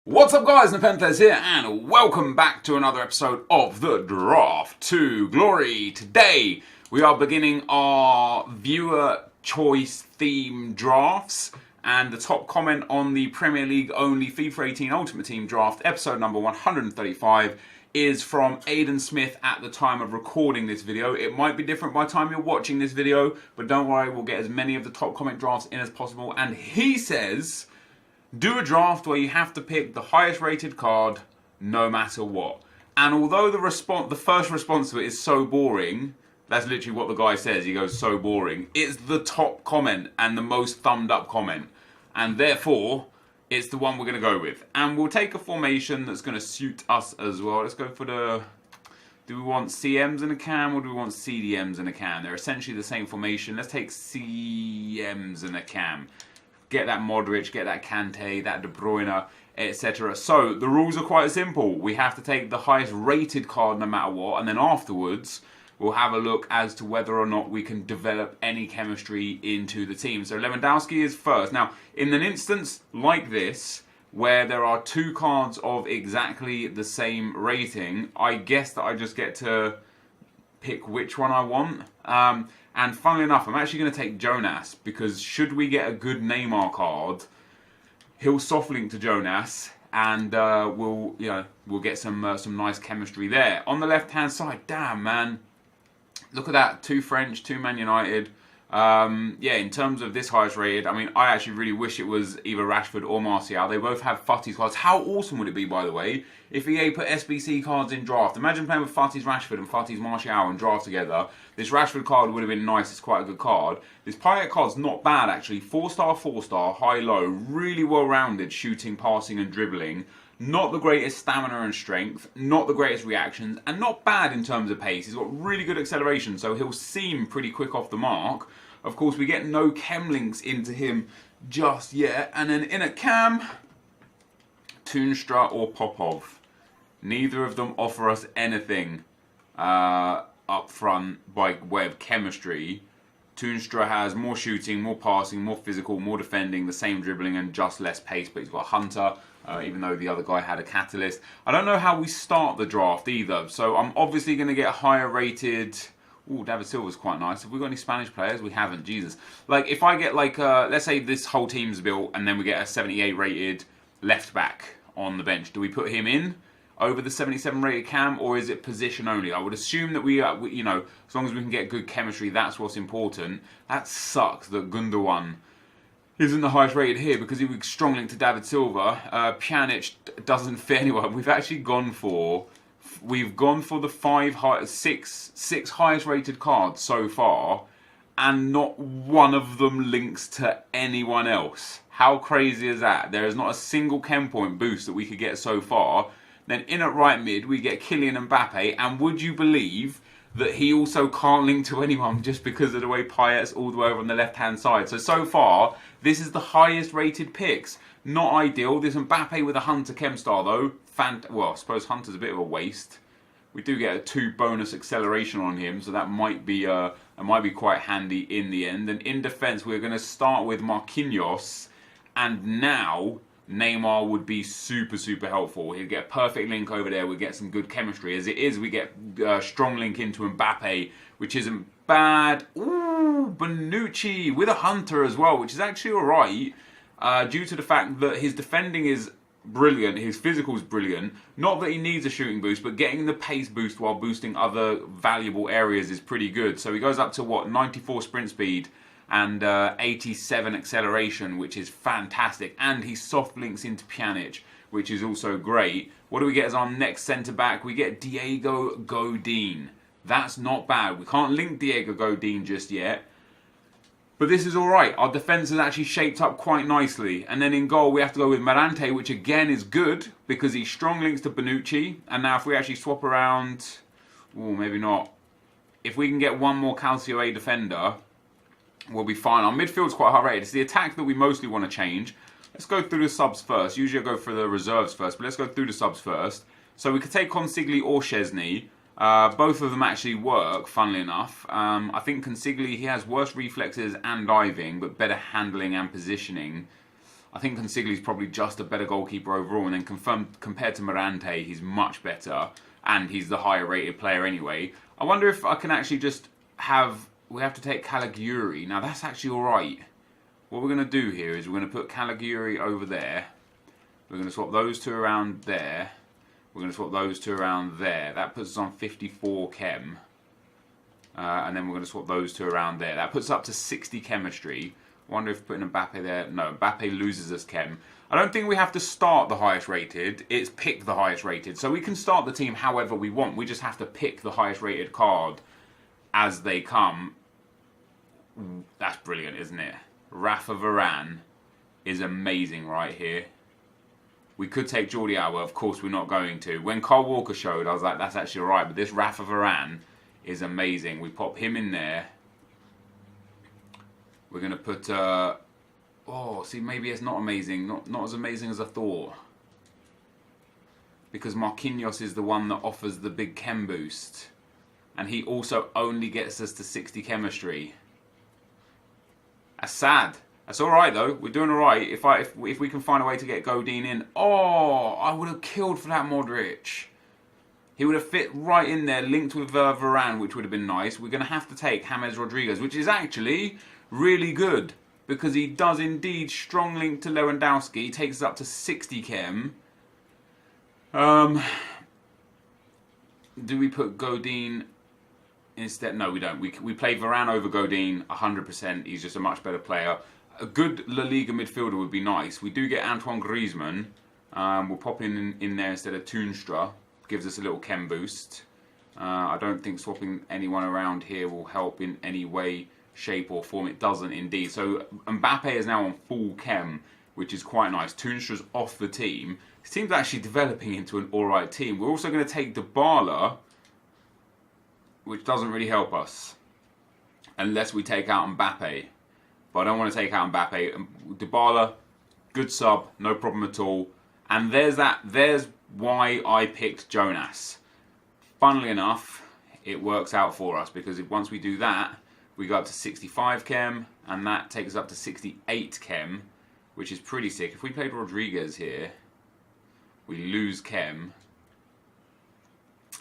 What's up guys, NepentheZ here and welcome back to another episode of the Draft to Glory. Today we are beginning our viewer choice theme drafts, and the top comment on the Premier League only FIFA 18 Ultimate Team draft episode number 135 is from Aidan Smith at the time of recording this video. It might be different by the time you're watching this video, but don't worry, we'll get as many of the top comment drafts in as possible. And he says, do a draft where you have to pick the highest rated card no matter what. And although the first response to it is so boring, that's literally what the guy says, he goes, so boring. It's the top comment and the most thumbed up comment. And therefore, it's the one we're going to go with. And we'll take a formation that's going to suit us as well. Let's go for the... Do we want CMs in a cam or do we want CDMs in a cam? They're essentially the same formation. Let's take CMs in a cam. Get that Modric, get that Kante, that De Bruyne, etc. So the rules are quite simple. We have to take the highest rated card no matter what, and then afterwards we'll have a look as to whether or not we can develop any chemistry into the team. So Lewandowski is first. Now, in an instance like this, where there are two cards of exactly the same rating, I guess that I just get to pick which one I want. And funnily enough, I'm actually going to take Jonas, because should we get a good Neymar card, he'll soft link to Jonas, and we'll get some nice chemistry there. On the left hand side, damn man, look at that, 2 French, 2 Man United. Yeah, in terms of this highest rated, I mean, I actually really wish it was either Rashford or Martial. They both have Futties cards. How awesome would it be, by the way, if EA put SBC cards in draft? Imagine playing with Futties Rashford and Futties Martial and draft together. This Rashford card would have been nice. It's quite a good card. This Payet card's not bad, actually. 4-star, 4-star, high-low, really well-rounded shooting, passing and dribbling. Not the greatest stamina and strength, not the greatest reactions, and not bad in terms of pace. He's got really good acceleration, so he'll seem pretty quick off the mark. Of course, we get no chem links into him just yet. And then in a cam, Toonstra or Popov. Neither of them offer us anything up front by way of chemistry. Toonstra has more shooting, more passing, more physical, more defending, the same dribbling and just less pace, but he's got a Hunter. Even though the other guy had a Catalyst. I don't know how we start the draft either, so I'm obviously going to get higher rated. Ooh, David Silva's quite nice. Have we got any Spanish players? We haven't, Jesus. Like, if I get like, let's say this whole team's built and then we get a 78 rated left back on the bench. Do we put him in over the 77 rated cam, or is it position only? I would assume that we you know, as long as we can get good chemistry, that's what's important. That sucks that Gundogan isn't the highest rated here because he was strong linked to David Silva. Pjanic doesn't fit anyone. We've actually gone for the six highest rated cards so far, and not one of them links to anyone else. How crazy is that? There is not a single chem point boost that we could get so far. Then in at right mid we get Kylian Mbappe, and would you believe that he also can't link to anyone just because of the way Payet's all the way over on the left-hand side. So far, this is the highest rated picks. Not ideal. There's Mbappe with a Hunter Chem star, though. Well, I suppose Hunter's a bit of a waste. We do get a 2 bonus acceleration on him, so that might be quite handy in the end. And in defence, we're going to start with Marquinhos, and now Neymar would be super, super helpful. He'd get a perfect link over there. We'd get some good chemistry. As it is, we get a strong link into Mbappe, which isn't bad. Ooh, Bonucci with a Hunter as well, which is actually alright, due to the fact that his defending is brilliant, his physical is brilliant. Not that he needs a shooting boost, but getting the pace boost while boosting other valuable areas is pretty good. So he goes up to, what, 94 sprint speed and 87 acceleration, which is fantastic. And he soft links into Pjanic, which is also great. What do we get as our next centre-back? We get Diego Godin. That's not bad. We can't link Diego Godin just yet, but this is alright. Our defence has actually shaped up quite nicely. And then in goal, we have to go with Marante, which again is good, because he strong links to Bonucci. And now if we actually swap around... Ooh, maybe not. If we can get one more Calcio A defender, we'll be fine. Our midfield's quite high rated. It's the attack that we mostly want to change. Let's go through the subs first. Usually I go for the reserves first, but let's go through the subs first. So we could take Consigli or Szczesny. Both of them actually work, funnily enough. I think Consigli, he has worse reflexes and diving, but better handling and positioning. I think Consigli's probably just a better goalkeeper overall, and then compared to Morante, he's much better, and he's the higher rated player anyway. I wonder if I can actually just we have to take Caligiuri. Now that's actually alright. What we're going to do here is we're going to put Caligiuri over there. We're going to swap those two around there. We're going to swap those two around there. That puts us on 54 chem. And then we're going to swap those two around there. That puts us up to 60 chemistry. I wonder if putting Mbappe there... No, Mbappe loses us chem. I don't think we have to start the highest rated. It's pick the highest rated. So we can start the team however we want. We just have to pick the highest rated card as they come. That's brilliant, isn't it? Rafa Varane is amazing right here. We could take Jordi Alba, of course we're not going to. When Kyle Walker showed, I was like, that's actually right. But this Rafa Varane is amazing. We pop him in there. We're going to put... oh, see, maybe it's not amazing. Not as amazing as I thought. Because Marquinhos is the one that offers the big chem boost. And he also only gets us to 60 chemistry. That's sad. That's alright though. We're doing alright. If we can find a way to get Godin in. Oh, I would have killed for that Modric. He would have fit right in there, linked with Varane, which would have been nice. We're going to have to take James Rodriguez, which is actually really good. Because he does indeed strong link to Lewandowski. He takes us up to 60 chem. Do we put Godin instead? No, we don't. We play Varane over Godin 100%. He's just a much better player. A good La Liga midfielder would be nice. We do get Antoine Griezmann. We'll pop in there instead of Toonstra. Gives us a little chem boost. I don't think swapping anyone around here will help in any way, shape or form. It doesn't indeed. So Mbappe is now on full chem, which is quite nice. Toonstra's off the team. His team's actually developing into an alright team. We're also going to take Dybala, which doesn't really help us. Unless we take out Mbappe. But I don't want to take out Mbappe. Dybala, good sub, no problem at all. And there's why I picked Jonas. Funnily enough, it works out for us. Because once we do that, we go up to 65 chem. And that takes us up to 68 chem. Which is pretty sick. If we played Rodriguez here, we lose chem.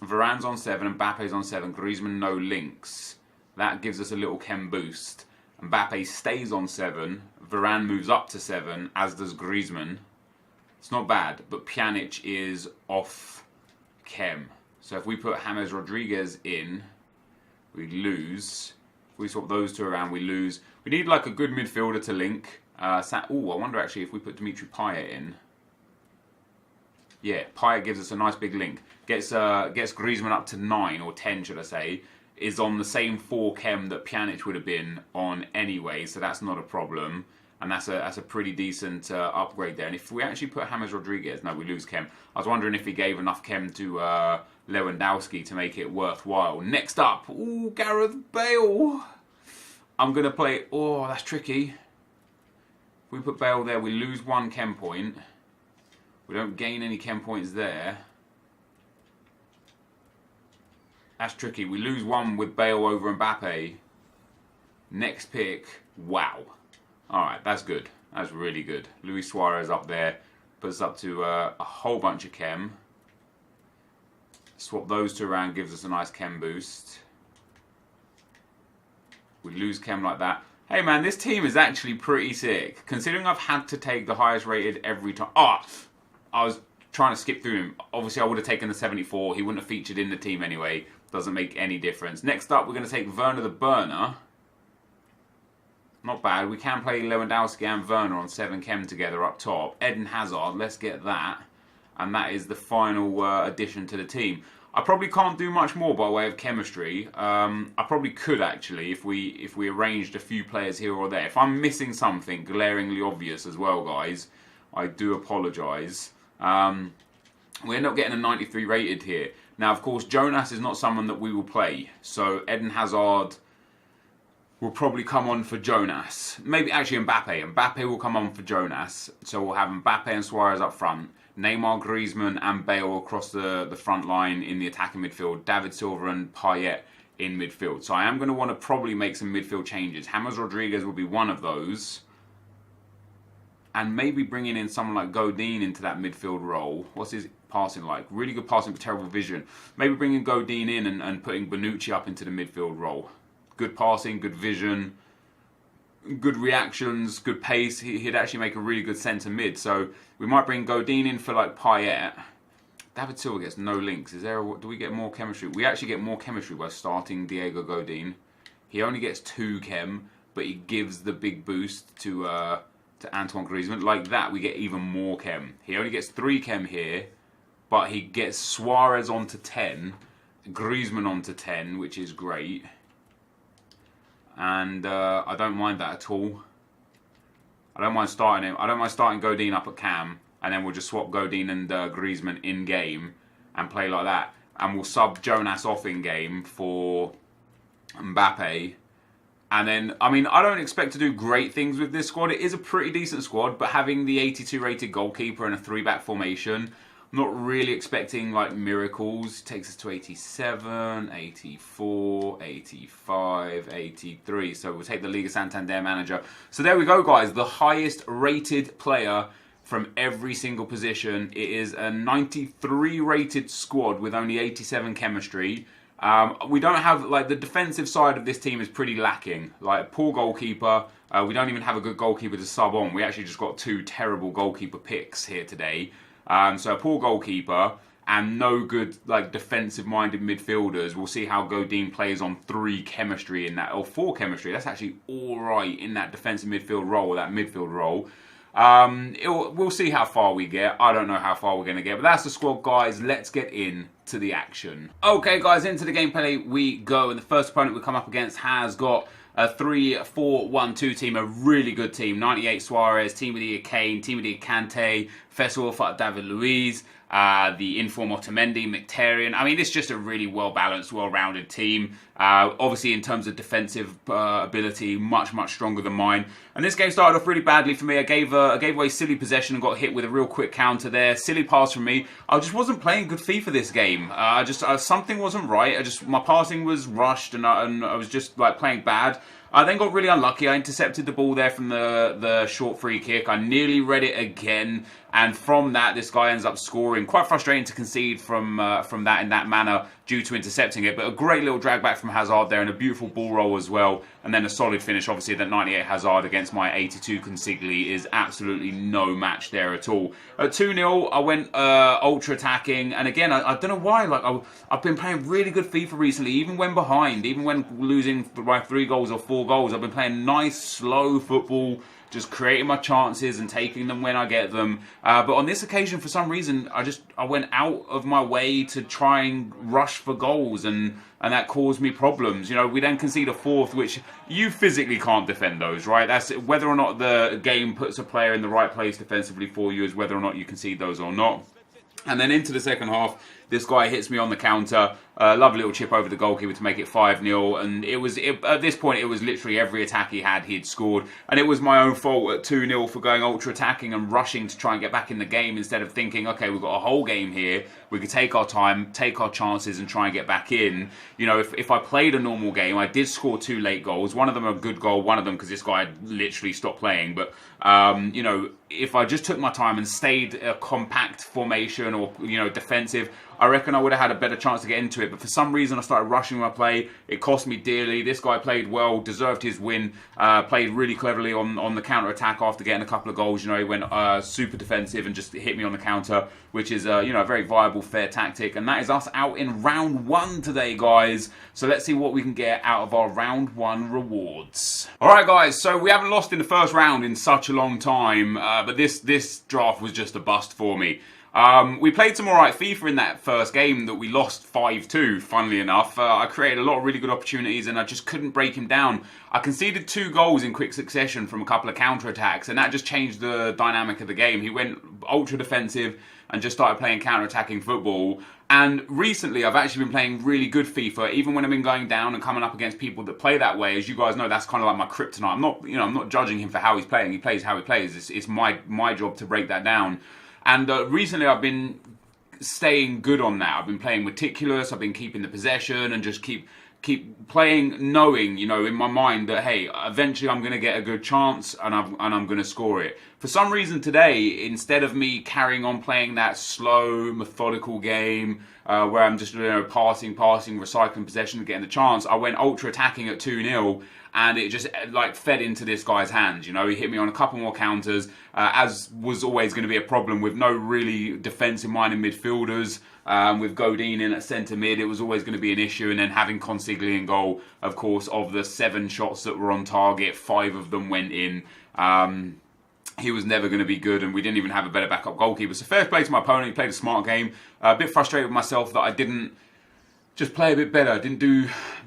Varane's on 7, Mbappe's on 7, Griezmann no links. That gives us a little chem boost. Mbappe stays on 7, Varane moves up to 7, as does Griezmann. It's not bad, but Pjanic is off chem. So if we put James Rodriguez in, we lose. If we swap those two around, we lose. We need like a good midfielder to link. I wonder actually if we put Dimitri Payet in. Yeah, Payet gives us a nice big link. Gets Griezmann up to 9 or 10, should I say. Is on the same 4 chem that Pjanic would have been on anyway, so that's not a problem. And that's a pretty decent upgrade there. And if we actually put James Rodriguez, no, we lose chem. I was wondering if he gave enough chem to Lewandowski to make it worthwhile. Next up, Gareth Bale. I'm going to play, that's tricky. If we put Bale there, we lose 1 chem point. We don't gain any chem points there. That's tricky. We lose 1 with Bale over Mbappe. Next pick, wow. Alright, that's good. That's really good. Luis Suarez up there. Puts us up to a whole bunch of chem. Swap those two around, gives us a nice chem boost. We lose chem like that. Hey man, this team is actually pretty sick. Considering I've had to take the highest rated every time. I was trying to skip through him. Obviously I would have taken the 74. He wouldn't have featured in the team anyway. Doesn't make any difference. Next up, we're going to take Werner the Burner. Not bad. We can play Lewandowski and Werner on 7 chem together up top. Eden Hazard, let's get that. And that is the final addition to the team. I probably can't do much more by way of chemistry. I probably could actually if we arranged a few players here or there. If I'm missing something glaringly obvious as well, guys, I do apologise. We end up getting a 93 rated here. Now, of course, Jonas is not someone that we will play. So Eden Hazard will probably come on for Jonas. Maybe actually Mbappe. Mbappe will come on for Jonas. So we'll have Mbappe and Suarez up front. Neymar, Griezmann and Bale across the front line in the attacking midfield. David Silva and Payet in midfield. So I am going to want to probably make some midfield changes. James Rodriguez will be one of those. and maybe bringing in someone like Godin into that midfield role. What's his passing like? Really good passing with terrible vision. Maybe bringing Godin in and putting Bonucci up into the midfield role. Good passing, good vision, good reactions, good pace. He'd actually make a really good centre mid. So we might bring Godin in for like Payet. David Silva gets no links. Do we get more chemistry? We actually get more chemistry by starting Diego Godin. He only gets 2 chem, but he gives the big boost to Antoine Griezmann. Like that, we get even more chem. He only gets 3 chem here, but he gets Suarez onto 10, Griezmann onto 10, which is great. And I don't mind that at all. I don't mind starting him. I don't mind starting Godin up at cam, and then we'll just swap Godin and Griezmann in game and play like that. And we'll sub Jonas off in game for Mbappe. And then, I mean, I don't expect to do great things with this squad. It is a pretty decent squad, but having the 82 rated goalkeeper and a 3-back formation, I'm not really expecting like miracles. It takes us to 87, 84, 85, 83. So we'll take the Liga Santander manager. So there we go, guys. The highest rated player from every single position. It is a 93 rated squad with only 87 chemistry. We don't have, like, the defensive side of this team is pretty lacking. Like, poor goalkeeper. We don't even have a good goalkeeper to sub on. We actually just got 2 terrible goalkeeper picks here today. So a poor goalkeeper and no good, like, defensive-minded midfielders. We'll see how Godin plays on 3 chemistry in that, or 4 chemistry. That's actually all right in that defensive midfield role, or that midfield role. We'll see how far we get. I don't know how far we're going to get, but that's the squad, guys. Let's get into the action. Okay, guys, into the gameplay we go. And the first opponent we come up against has got a 3-4-1-2 team, a really good team. 98 Suarez, Team of the Year Kane, Team of the Year Kante, Festival for David Luiz, the inform Otamendi, Mkhitaryan. I mean, it's just a really well-balanced, well-rounded team. Obviously, in terms of defensive ability, much stronger than mine. And this game started off really badly for me. I gave away silly possession and got hit with a real quick counter there. Silly pass from me. I just wasn't playing good FIFA this game. Something wasn't right. My passing was rushed, and I was just like playing bad. I then got really unlucky. I intercepted the ball there from the short free kick. I nearly read it again, and from that, this guy ends up scoring. Quite frustrating to concede from that in that manner due to intercepting it, but a great little drag back from Hazard there and a beautiful ball roll as well, and then a solid finish. Obviously, that 98 Hazard against my 82 Consigli is absolutely no match there at all. At 2-0, I went ultra attacking, and again, I don't know why. Like I've been playing really good FIFA recently, even when behind, even when losing by 3 goals or 4 goals. I've been playing nice, slow football, just creating my chances and taking them when I get them. But on this occasion, for some reason, I went out of my way to try and rush for goals, and that caused me problems. You know, we then concede a 4th, which you physically can't defend those, right? That's whether or not the game puts a player in the right place defensively for you, is whether or not you concede those or not. And then into the second half, this guy hits me on the counter. Lovely little chip over the goalkeeper to make it 5-0. And at this point, it was literally every attack he had, he'd scored. And it was my own fault at 2-0 for going ultra-attacking and rushing to try and get back in the game instead of thinking, okay, we've got a whole game here. We could take our time, take our chances and try and get back in. You know, if I played a normal game, I did score 2 late goals. One of them a good goal, one of them because this guy had literally stopped playing. But, you know, if I just took my time and stayed a compact formation or, you know, defensive, I reckon I would have had a better chance to get into it. But for some reason, I started rushing my play. It cost me dearly. This guy played well, deserved his win, played really cleverly on the counter-attack after getting a couple of goals. You know, he went super defensive and just hit me on the counter, which is, you know, a very viable, fair tactic. And that is us out in round 1 today, guys. So let's see what we can get out of our round 1 rewards. All right, guys, so we haven't lost in the first round in such a long time, but this draft was just a bust for me. We played some alright FIFA in that first game that we lost 5-2, funnily enough. I created a lot of really good opportunities and I just couldn't break him down. I conceded 2 goals in quick succession from a couple of counter-attacks, and that just changed the dynamic of the game. He went ultra-defensive and just started playing counter-attacking football. And recently, I've actually been playing really good FIFA, even when I've been going down and coming up against people that play that way. As you guys know, that's kind of like my kryptonite. I'm not judging him for how he's playing. He plays how he plays. It's my job to break that down. And recently I've been staying good on that. I've been playing meticulous, I've been keeping the possession and just keep playing knowing, you know, in my mind that, hey, eventually I'm going to get a good chance and I'm going to score it. for some reason today, instead of me carrying on playing that slow, methodical game where I'm just passing, recycling possession, getting the chance, I went ultra attacking at 2-0. And it just like fed into this guy's hands. He hit me on a couple more counters, as was always going to be a problem with no really defensive-minded midfielders. With Godin in at centre mid, it was always going to be an issue. And then having Consigli in goal, of course, of the 7 shots that were on target, 5 of them went in. He was never going to be good, and we didn't even have a better backup goalkeeper. So fair play to my opponent. He played a smart game. A bit frustrated with myself that I didn't just play a bit better.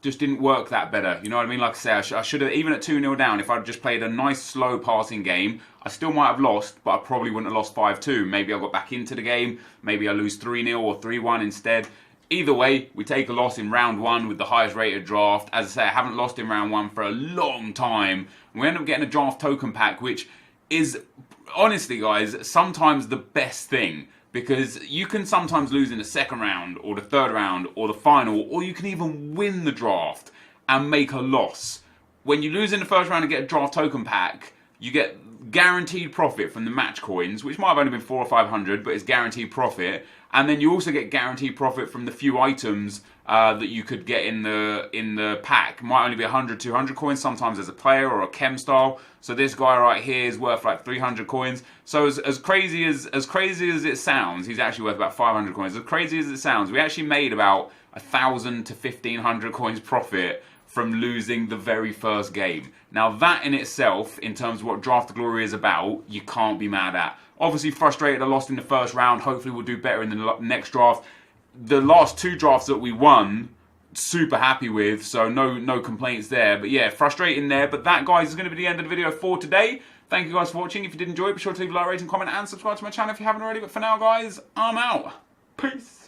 Just didn't work that better. You know what I mean? Like I say, I should have, even at 2-0 down, if I'd just played a nice slow passing game, I still might have lost, but I probably wouldn't have lost 5-2. Maybe I got back into the game. Maybe I lose 3-0 or 3-1 instead. Either way, we take a loss in round 1 with the highest rated draft. As I say, I haven't lost in round 1 for a long time. We end up getting a draft token pack, which is, honestly guys, sometimes the best thing. Because you can sometimes lose in the second round, or the third round, or the final, or you can even win the draft and make a loss. When you lose in the first round and get a draft token pack, you get guaranteed profit from the match coins, which might have only been 400 or 500, but it's guaranteed profit. And then you also get guaranteed profit from the few items that you could get in the pack. Might only be 100, 200 coins, sometimes as a player or a chem style. So this guy right here is worth like 300 coins. So as crazy as it sounds, he's actually worth about 500 coins. As crazy as it sounds, we actually made about 1,000 to 1,500 coins profit from losing the very first game. Now that in itself, in terms of what Draft to Glory is about, you can't be mad at. Obviously frustrated I lost in the first round. Hopefully we'll do better in the next draft. The last 2 drafts that we won, super happy with, so no complaints there. But yeah, frustrating there. But that, guys, is going to be the end of the video for today. Thank you guys for watching. If you did enjoy it, be sure to leave a like, rating, comment, and subscribe to my channel if you haven't already. But for now, guys, I'm out. Peace.